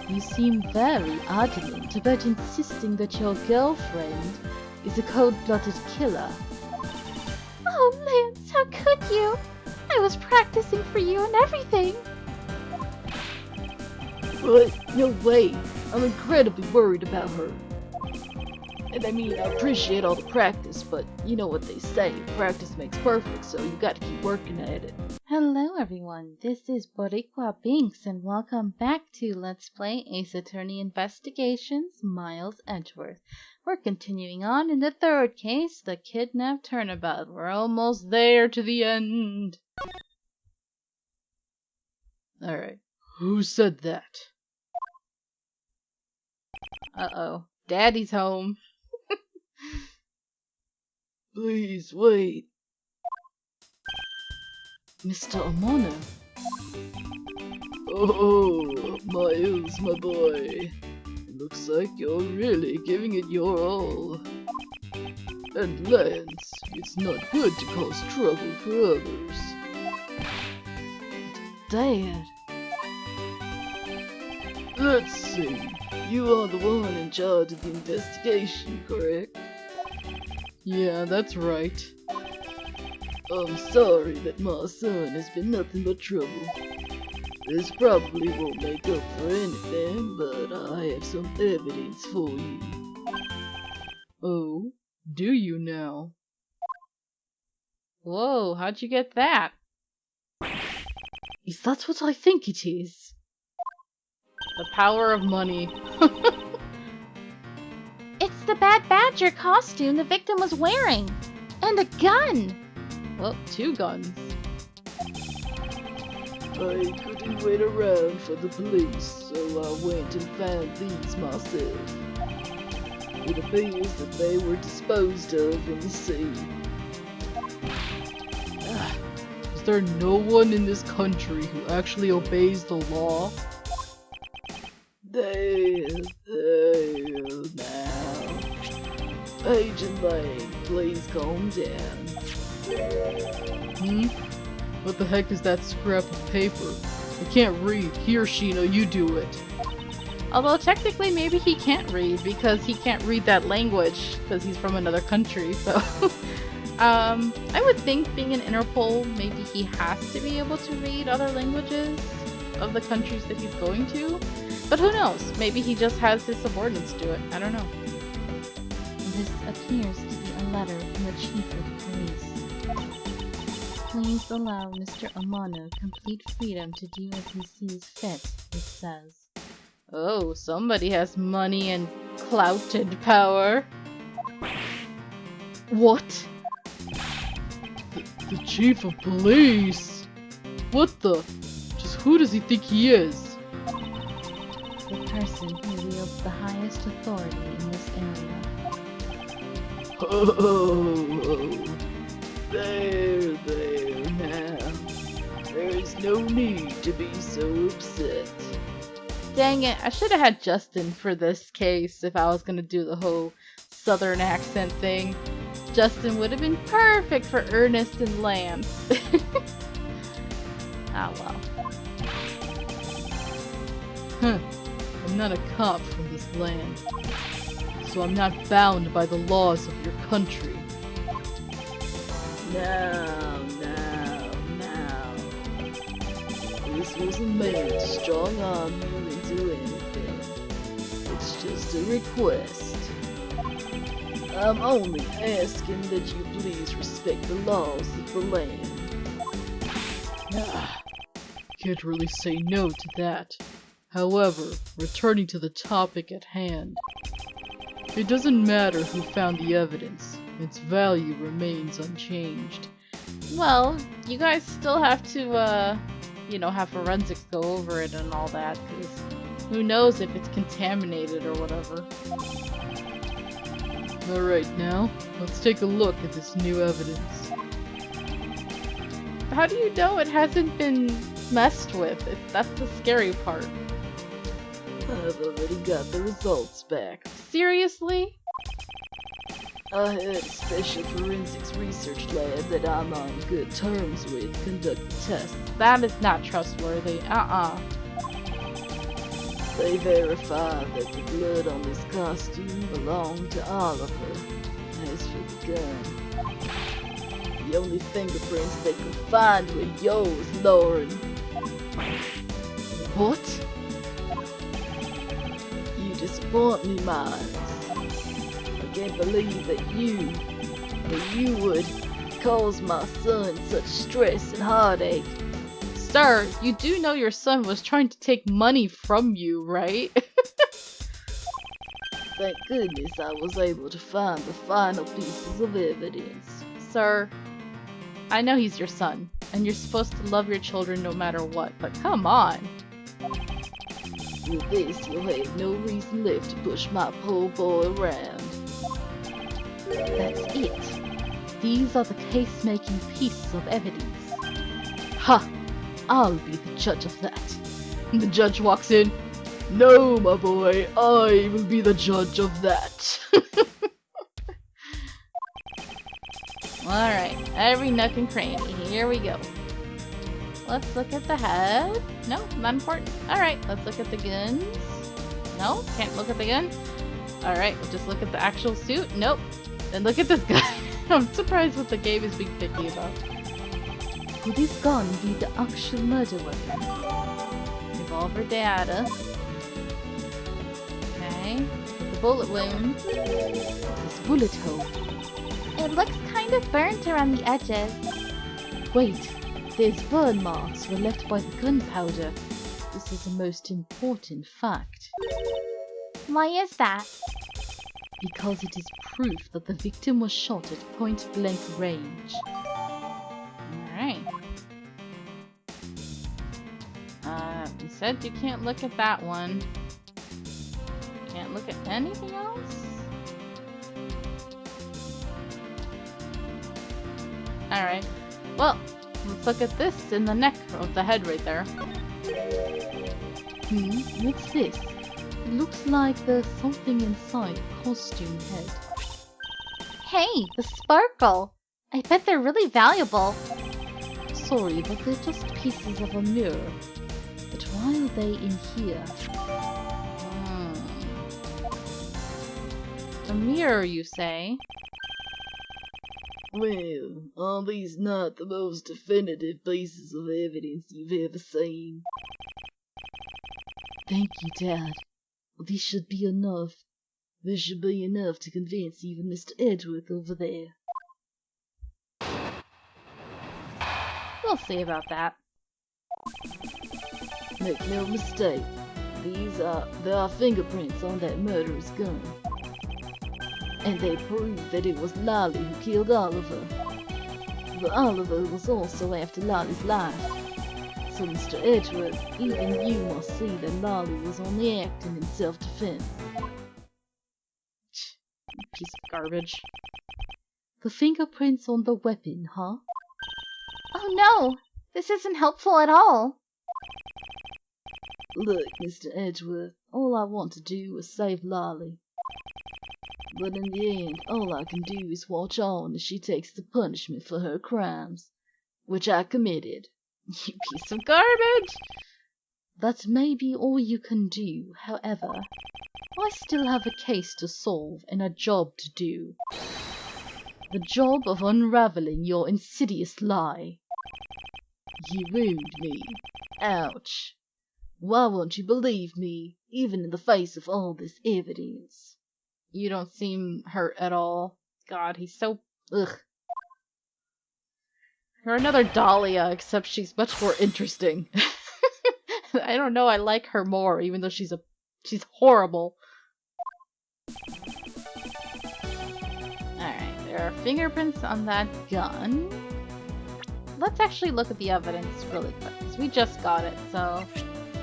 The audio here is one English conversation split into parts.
You seem very adamant about insisting that your girlfriend is a cold-blooded killer. Oh, Lance, how could you? I was practicing for you and everything. What? No way. I'm incredibly worried about her. And I mean, I appreciate all the practice, but you know what they say, practice makes perfect, so you gotta keep working at it. Hello everyone, this is Boricua Binks and welcome back to Let's Play Ace Attorney Investigations, Miles Edgeworth. We're continuing on in the third case, the kidnapped turnabout. We're almost there to the end. Alright. Who said that? Uh-oh. Daddy's home. Please, wait. Mr. Amano. Oh, Miles, my boy. It looks like you're really giving it your all. And Lance, it's not good to cause trouble for others. Dad. Let's see. You are the one in charge of the investigation, correct? Yeah, that's right. I'm sorry that my son has been nothing but trouble. This probably won't make up for anything, but I have some evidence for you. Oh, do you now? Whoa, how'd you get that? Is that what I think it is? The power of money. It's the Bad Badger costume the victim was wearing! And a gun! Well, 2 guns. I couldn't wait around for the police, so I went and found these myself. It appears that they were disposed of in the sea. Is there no one in this country who actually obeys the law? There now. Agent Lane, please calm down. What the heck is that scrap of paper? I can't read. Here, Sheena, you do it. Although technically maybe he can't read because he can't read that language because he's from another country, so... I would think being an Interpol, maybe he has to be able to read other languages of the countries that he's going to. But who knows? Maybe he just has his subordinates do it. I don't know. This appears to be a letter from the chief of police. Please allow Mr. Amano complete freedom to do as he sees fit, it says. Oh, somebody has money and clout and power. What? The chief of police? What the? Just who does he think he is? The person who wields the highest authority in this area. Oh, there now. There is no need to be so upset. Dang it, I should have had Justin for this case if I was gonna do the whole southern accent thing. Justin would have been perfect for Ernest and Lance. Ah well. Huh. I'm not a cop from this land, so I'm not bound by the laws of your country. Now. This wasn't meant to strong arm you into anything. It's just a request. I'm only asking that you please respect the laws of the land. Can't really say no to that. However, returning to the topic at hand. It doesn't matter who found the evidence. Its value remains unchanged. Well, you guys still have to, have forensics go over it and all that, because who knows if it's contaminated or whatever. Alright now, let's take a look at this new evidence. How do you know it hasn't been messed with? That's the scary part. I've already got the results back. Seriously? I had a special forensics research lab that I'm on good terms with conduct the tests. That is not trustworthy. They verified that the blood on this costume belonged to Oliver. As for the gun, the only fingerprints they could find were yours, Lauren. What? You disappoint me, Miles. I can't believe that you would cause my son such stress and heartache. Sir, you do know your son was trying to take money from you, right? Thank goodness I was able to find the final pieces of evidence. Sir, I know he's your son, and you're supposed to love your children no matter what, but come on. With this, you'll have no reason left to push my poor boy around. That's it. These are the case-making pieces of evidence. Ha! I'll be the judge of that. And the judge walks in. No, my boy, I will be the judge of that. Alright, every nook and cranny. Here we go. Let's look at the head. No, not important. Alright, let's look at the guns. No, can't look at the gun. Alright, we'll just look at the actual suit. Nope. Then look at this guy. I'm surprised what the game is being picky about. Could this gun be the actual murder weapon? Revolver data. Okay. The bullet wound. This bullet hole. It looks kind of burnt around the edges. Wait, there's burn marks were left by the gunpowder. This is the most important fact. Why is that? Because it is proof that the victim was shot at point-blank range. Alright. You said you can't look at that one. Can't look at anything else? Alright. Well, let's look at this in the neck of the head right there. What's this? It looks like there's something inside the costume head. Hey, the sparkle! I bet they're really valuable. Sorry, but they're just pieces of a mirror. But why are they in here? A mirror, you say? Well, are these not the most definitive pieces of evidence you've ever seen? Thank you, Dad. This should be enough. This should be enough to convince even Mr. Edgeworth over there. We'll see about that. Make no mistake, there are fingerprints on that murderer's gun. And they prove that it was Lolly who killed Oliver. But Oliver was also after Lolly's life. So Mr. Edgeworth, even you must see that Lolly was only acting in self-defense. Piece of garbage. The fingerprints on the weapon, huh? Oh no! This isn't helpful at all! Look, Mr. Edgeworth, all I want to do is save Lolly. But in the end, all I can do is watch on as she takes the punishment for her crimes, which I committed. You piece of garbage! That may be all you can do, however. I still have a case to solve and a job to do. The job of unraveling your insidious lie. You wound me. Ouch. Why won't you believe me, even in the face of all this evidence? You don't seem hurt at all. God, he's so... Ugh. You're another Dahlia, except she's much more interesting. I don't know, I like her more, even though she's horrible. Alright, there are fingerprints on that gun. Let's actually look at the evidence really quick, because we just got it, so...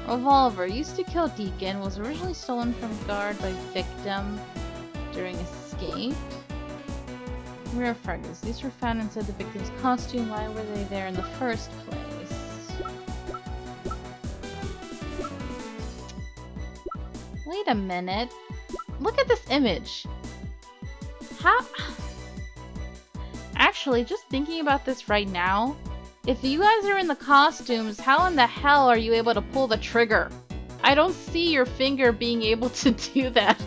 Revolver, used to kill Deacon, was originally stolen from guard by victim during escape. Rare fragments. These were found inside the victim's costume. Why were they there in the first place? Wait a minute. Look at this image. How... Actually, just thinking about this right now, if you guys are in the costumes, how in the hell are you able to pull the trigger? I don't see your finger being able to do that.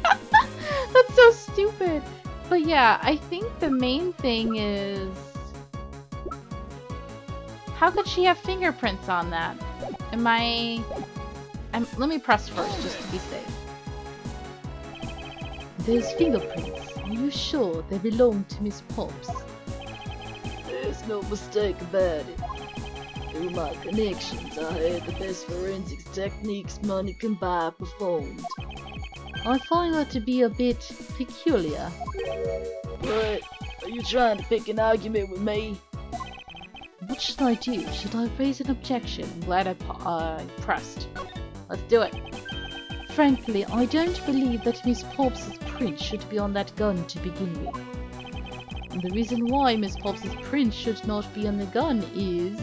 That's so stupid. But yeah, I think the main thing is... How could she have fingerprints on that? Let me press first, just to be safe. Those fingerprints, are you sure they belong to Miss Pops? There's no mistake about it. Through my connections, I had the best forensics techniques money can buy performed. I find that to be a bit peculiar. What? Are you trying to pick an argument with me? What should I do? Should I raise an objection? I'm glad I pressed. Let's do it. Frankly, I don't believe that Miss Pops' print should be on that gun to begin with. And the reason why Miss Pops' print should not be on the gun is...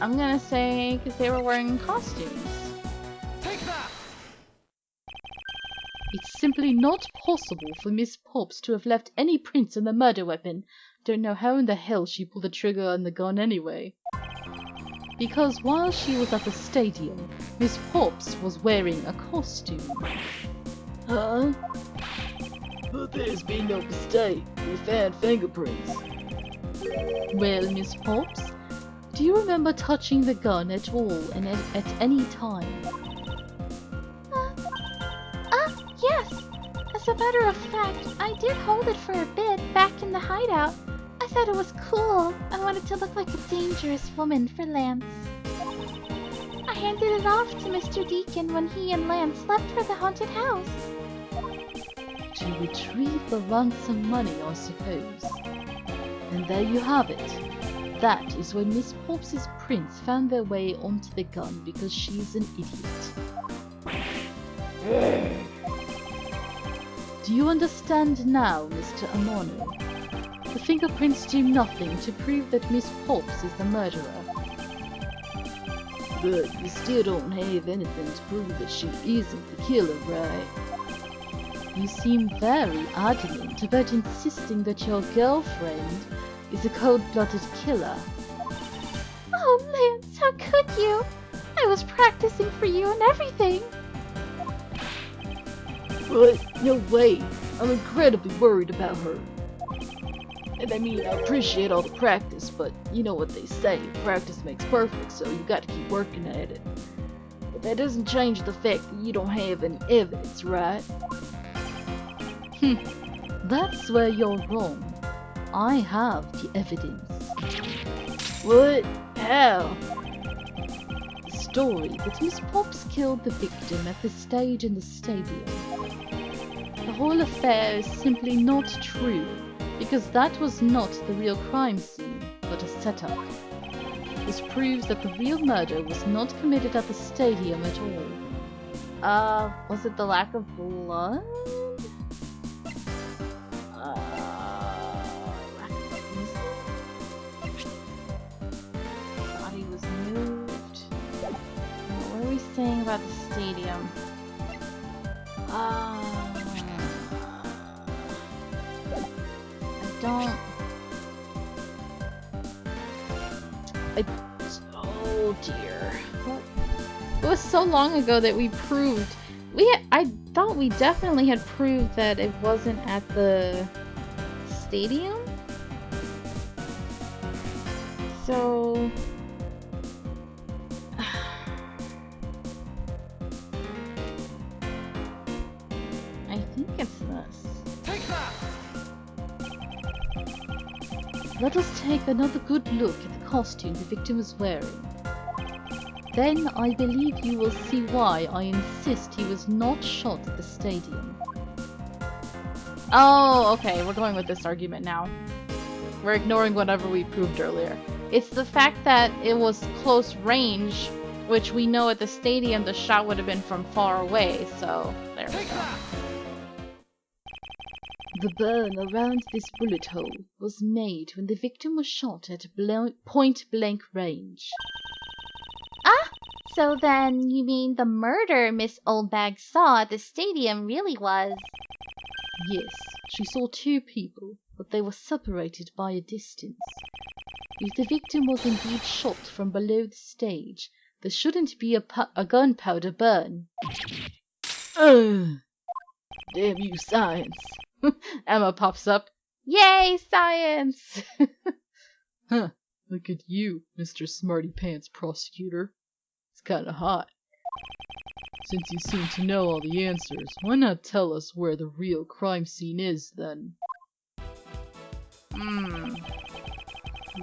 I'm gonna say because they were wearing costumes. Take that! It's simply not possible for Miss Pops to have left any prints on the murder weapon. Don't know how in the hell she pulled the trigger on the gun anyway. Because while she was at the stadium, Miss Pops was wearing a costume. Huh? But there's been no mistake. We found fingerprints. Well, Miss Pops, do you remember touching the gun at all and at any time? Yes. As a matter of fact, I did hold it for a bit back in the hideout. I thought it was cool. I wanted to look like a dangerous woman for Lance. I handed it off to Mr. Deacon when he and Lance left for the haunted house. To retrieve the ransom money, I suppose. And there you have it. That is when Miss Pops' prints found their way onto the gun because she's an idiot. Do you understand now, Mr. Amano? The fingerprints do nothing to prove that Miss Pops is the murderer. But you still don't have anything to prove that she isn't the killer, right? You seem very adamant about insisting that your girlfriend is a cold-blooded killer. Oh, Lance, how could you? I was practicing for you and everything. But no way. I'm incredibly worried about her. And I mean, I appreciate all the practice, but you know what they say, practice makes perfect, so you gotta keep working at it. But that doesn't change the fact that you don't have any evidence, right? That's where you're wrong. I have the evidence. What? How? The story that Miss Pops killed the victim at the stage in the stadium. The whole affair is simply not true, because that was not the real crime scene, but a setup. This proves that the real murder was not committed at the stadium at all. Was it the lack of blood? Body was moved. What are we saying about the stadium? Oh dear. It was so long ago that we proved. I thought we definitely had proved that it wasn't at the stadium. So I think it's this. Take that! Let us take another good look at the costume the victim was wearing. Then I believe you will see why I insist he was not shot at the stadium. Oh, okay, we're going with this argument now. We're ignoring whatever we proved earlier. It's the fact that it was close range, which we know at the stadium the shot would have been from far away, so there we go. The burn around this bullet hole was made when the victim was shot at point-blank range. So then you mean the murder Miss Oldbag saw at the stadium really was... Yes, she saw two people, but they were separated by a distance. If the victim was indeed shot from below the stage, There shouldn't be a gunpowder burn. Damn you, science. Emma pops up. Yay, science! Huh, look at you, Mr. Smarty Pants Prosecutor. It's kinda hot. Since you seem to know all the answers, why not tell us where the real crime scene is, then?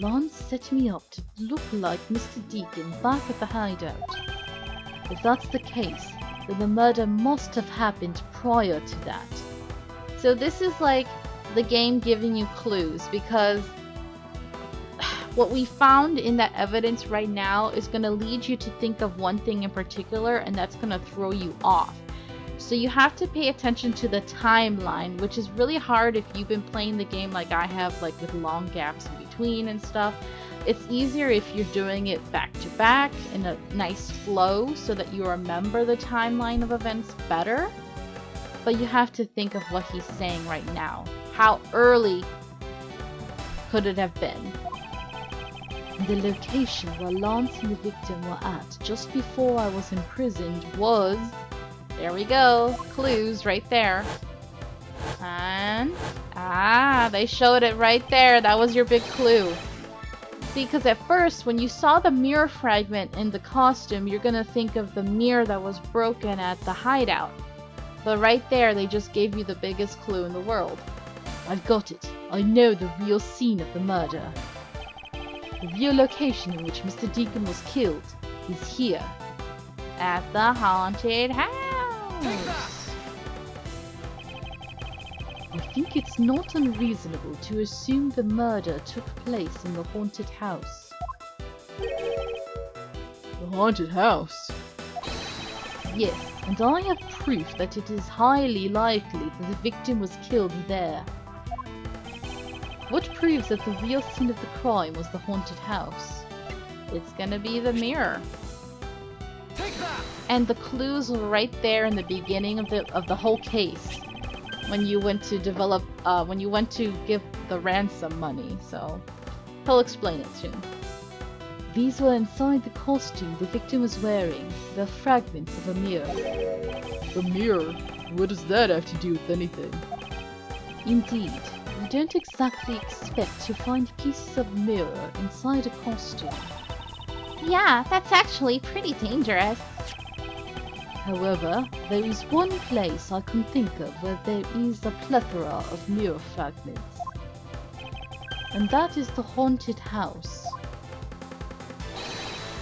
Lance set me up to look like Mr. Deacon back at the hideout. If that's the case, then the murder must have happened prior to that. So this is like the game giving you clues, because what we found in that evidence right now is going to lead you to think of one thing in particular, and that's going to throw you off. So you have to pay attention to the timeline, which is really hard if you've been playing the game like I have, like with long gaps in between and stuff. It's easier if you're doing it back to back in a nice flow so that you remember the timeline of events better. But you have to think of what he's saying right now. How early could it have been? The location where Lance and the victim were at just before I was imprisoned was... There we go. Clues right there. And... they showed it right there. That was your big clue. See, because at first, when you saw the mirror fragment in the costume, you're gonna think of the mirror that was broken at the hideout. But right there, they just gave you the biggest clue in the world. I've got it. I know the real scene of the murder. The real location in which Mr. Deacon was killed is here. At the haunted house. I think it's not unreasonable to assume the murder took place in the haunted house. The haunted house? Yes, and I have proof that it is highly likely that the victim was killed there. What proves that the real scene of the crime was the haunted house? It's gonna be the mirror. Take that! And the clues were right there in the beginning of the whole case. When you went to develop, when you went to give the ransom money, so he'll explain it soon. These were inside the costume the victim was wearing. They're fragments of a mirror. The mirror? What does that have to do with anything? Indeed, you don't exactly expect to find pieces of mirror inside a costume. Yeah, that's actually pretty dangerous. However, there is one place I can think of where there is a plethora of mirror fragments. And that is the haunted house.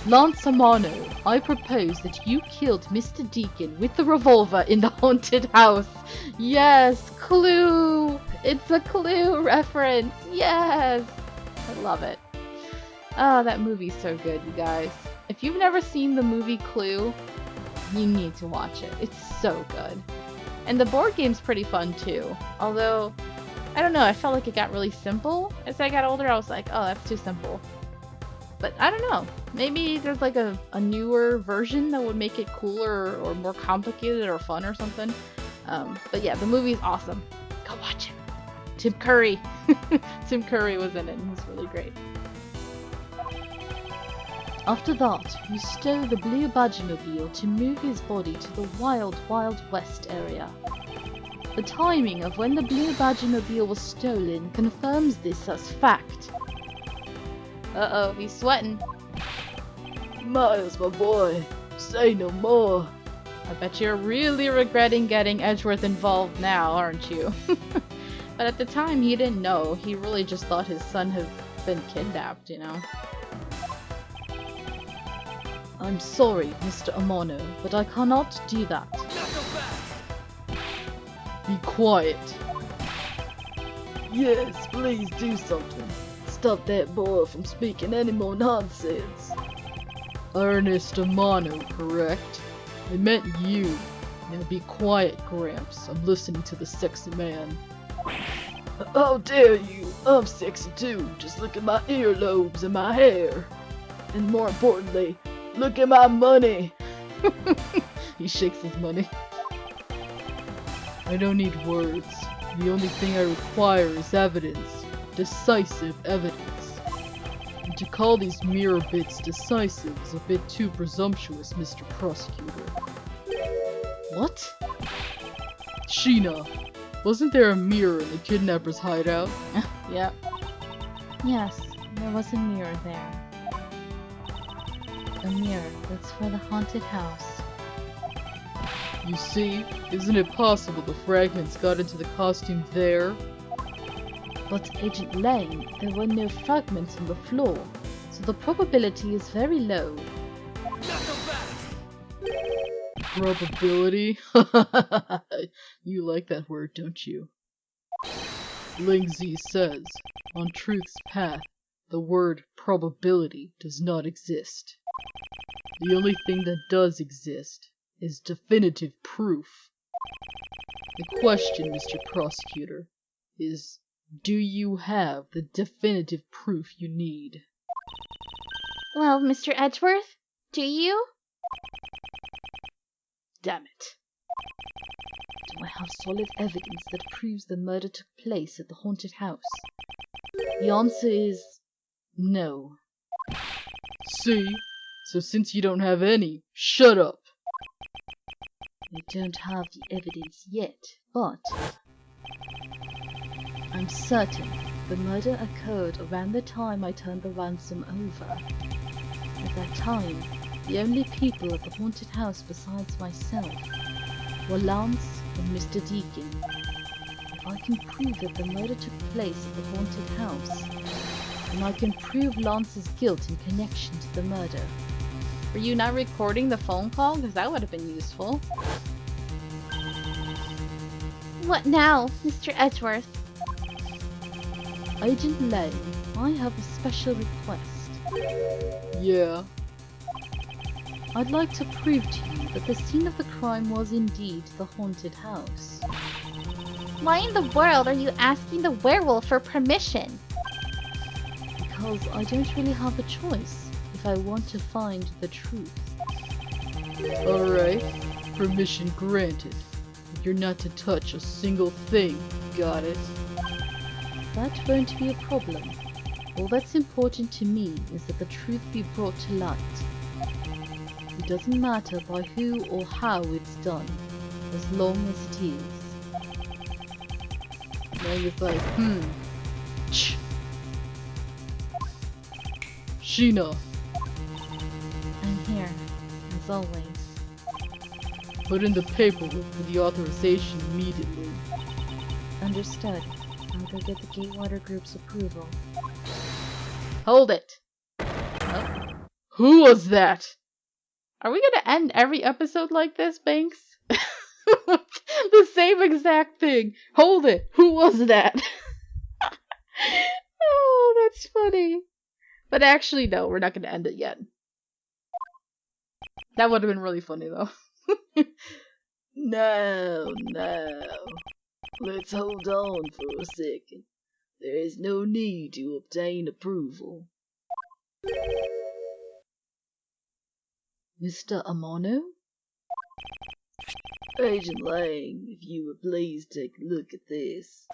Lance Amano, I propose that you killed Mr. Deacon with the revolver in the haunted house. Yes, clue! It's a clue reference. Yes! I love it. Oh, that movie's so good, you guys. If you've never seen the movie Clue, you need to watch it. It's so good. And the board game's pretty fun too. Although, I don't know, I felt like it got really simple. As I got older, I was like, oh, that's too simple. But I don't know. Maybe there's like a newer version that would make it cooler or more complicated or fun or something. But yeah, the movie's awesome. Go watch it. Tim Curry. Tim Curry was in it and he's really great. After that, you stole the blue Badgermobile to move his body to the Wild Wild West area. The timing of when the blue Badgermobile was stolen confirms this as fact. Uh-oh, he's sweating. Miles, my boy, say no more. I bet you're really regretting getting Edgeworth involved now, aren't you? But at the time, he didn't know. He really just thought his son had been kidnapped, you know? I'm sorry, Mr. Amano, but I cannot do that. Be quiet. Yes, please do something. Stop that boy from speaking any more nonsense. Ernest Amano, correct? I meant you. Now be quiet, Gramps. I'm listening to the sexy man. How dare you? I'm sexy too. Just look at my earlobes and my hair. And more importantly, look at my money. He shakes his money. I don't need words. The only thing I require is evidence. Decisive evidence. And to call these mirror bits decisive is a bit too presumptuous, Mr. Prosecutor. What? Sheena, wasn't there a mirror in the kidnapper's hideout? Yep. Yes, there was a mirror there. A mirror that's for the haunted house. You see, isn't it possible the fragments got into the costume there? But Agent Lang, there were no fragments on the floor, so the probability is very low. Knuckle back! Probability? You like that word, don't you? Lingzi says, on truth's path, the word probability does not exist. The only thing that does exist is definitive proof. The question, Mr. Prosecutor, is, do you have the definitive proof you need? Well, Mr. Edgeworth, do you? Damn it. Do I have solid evidence that proves the murder took place at the haunted house? The answer is no. See? So since you don't have any, shut up! I don't have the evidence yet, but I'm certain the murder occurred around the time I turned the ransom over. At that time, the only people at the haunted house besides myself were Lance and Mr. Deacon. If I can prove that the murder took place at the haunted house, then I can prove Lance's guilt in connection to the murder. Were you not recording the phone call? Because that would have been useful. What now, Mr. Edgeworth? Agent Lang, I have a special request. Yeah. I'd like to prove to you that the scene of the crime was indeed the haunted house. Why in the world are you asking the werewolf for permission? Because I don't really have a choice if I want to find the truth. Alright. Permission granted. But you're not to touch a single thing. Got it? That won't be a problem. All that's important to me is that the truth be brought to light. It doesn't matter by who or how it's done, as long as it is. Lang is like, Shh. Sheena, I'm here, as always. put in the paperwork for the authorization immediately. Understood. I'll go get the Gatewater Group's approval. Hold it! Oh. Who was that? Are we gonna end every episode like this, Banks? The same exact thing. Hold it! Who was that? Oh, that's funny. But actually, no, we're not gonna end it yet. That would have been really funny, though. No. Let's hold on for a second. There is no need to obtain approval. Mr. Amano? Agent Lang, if you would please take a look at this.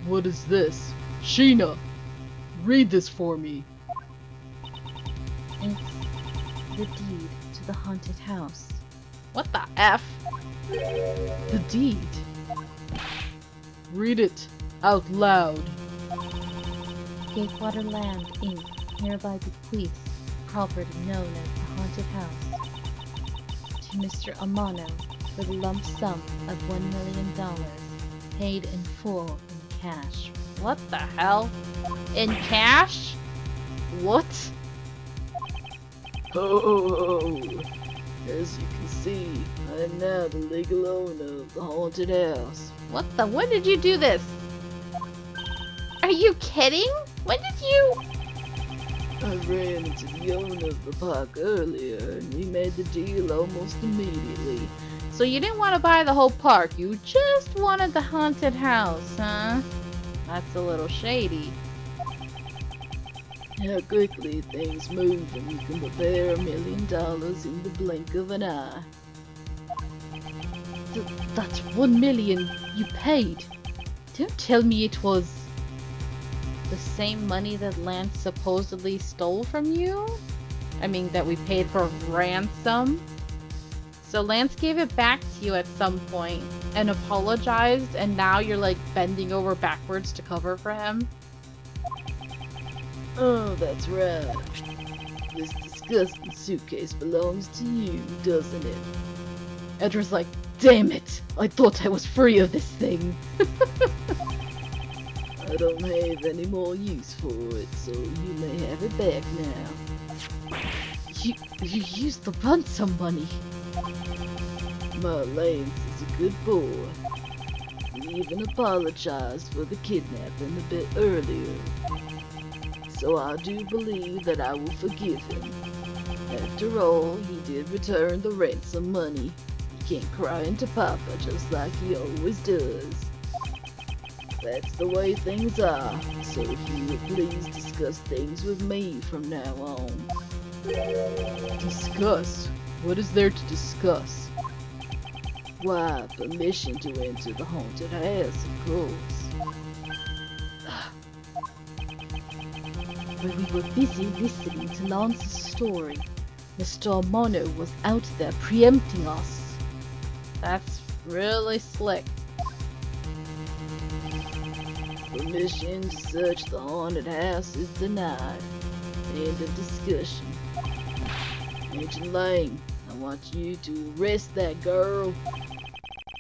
What is this? Sheena! Read this for me. It's the deed to the haunted house. What the F? The deed. Read it out loud. Gatewater Land, Inc. hereby bequeaths property known as the haunted house to Mr. Amano for the lump sum of $1 million, paid in full in cash. What the hell? In cash? What? Oh, as you can see, I am now the legal owner of the haunted house. What the? When did you do this? Are you kidding? When did you? I ran into the owner of the park earlier, and we made the deal almost immediately. So you didn't want to buy the whole park, you just wanted the haunted house, huh? That's a little shady. How quickly things move when you can prepare $1 million in the blink of an eye. That's $1 million you paid. Don't tell me it was... The same money that Lance supposedly stole from you? I mean, that we paid for ransom? So Lance gave it back to you at some point and apologized, and now you're like bending over backwards to cover for him? Oh, that's right. This disgusting suitcase belongs to you, doesn't it? Edgeworth's like, damn it! I thought I was free of this thing! I don't have any more use for it, so you may have it back now. You used the ransom money. My Lance is a good boy. He even apologized for the kidnapping a bit earlier. So I do believe that I will forgive him. After all, he did return the ransom money. He can't cry into Papa just like he always does. That's the way things are, so if you would please discuss things with me from now on. Discuss? What is there to discuss? Why, permission to enter the haunted house, of course. When we were busy listening to Lance's story, Mr. Amano was out there preempting us. That's really slick. Permission to search the haunted house is denied. End of discussion. Agent Lane, I want you to arrest that girl.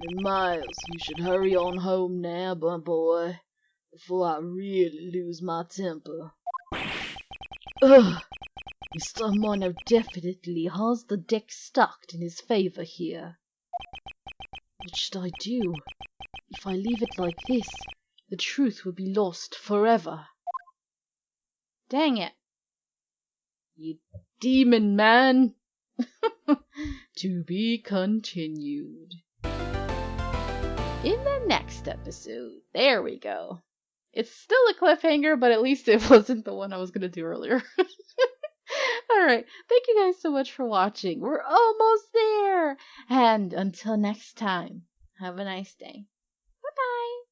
And Miles, you should hurry on home now, my boy, before I really lose my temper. Ugh! Mr. Amano definitely has the deck stacked in his favor here. What should I do? If I leave it like this, the truth will be lost forever. Dang it. You demon man. To be continued. In the next episode. There we go. It's still a cliffhanger, but at least it wasn't the one I was going to do earlier. Alright, thank you guys so much for watching. We're almost there. And until next time, have a nice day. Bye-bye.